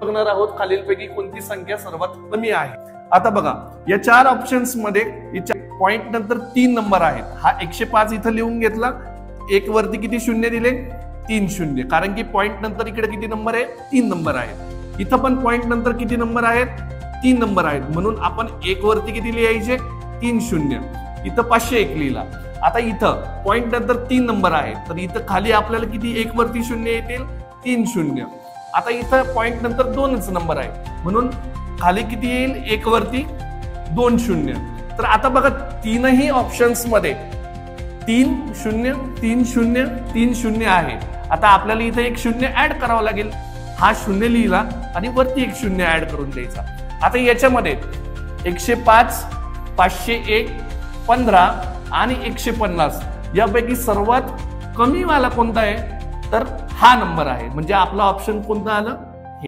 बघणार आहोत खालीलपैकी कोणती संख्या सर्वात कमी आहे। आता बघा या 4 ऑप्शन्स मध्ये पॉइंट नंतर 3 नंबर आहेत। हा 105 इथं लिहून घेतला, एक वरती किती शून्य दिले 3 शून्य, कारण की पॉइंट नंतर इकडे किती नंबर आहे 3 नंबर आहेत। इथं पण पॉइंट नंतर किती नंबर आहेत 3 नंबर आहेत, म्हणून आपण एक वरती किती लिहायचे 3 शून्य, इथं 501 लिहिला। आता इथं पॉइंट नंतर 3 नंबर आहेत, तर इथं खाली आपल्याला किती एक वरती शून्य येतील 3 शून्य। आता इथं पॉइंट नंतर 2च नंबर आहे, म्हणून खाली किती येईल एक वरती 2 शून्य। तर आता बघा तीनही ऑप्शन्स मध्ये 3 शून्य 3 शून्य 3 शून्य आहे। आता आपल्याला इथं एक शून्य ऍड करावं लागेल, हा शून्य लिहिला आणि वरती एक शून्य ऍड करून द्यायचा। आता याच्यामध्ये 105 501 15 आणि 150 यापैकी सर्वात कमी वाला कोणता आहे, तर हा नंबर आहे, म्हणजे आपला ऑप्शन कोणता आलं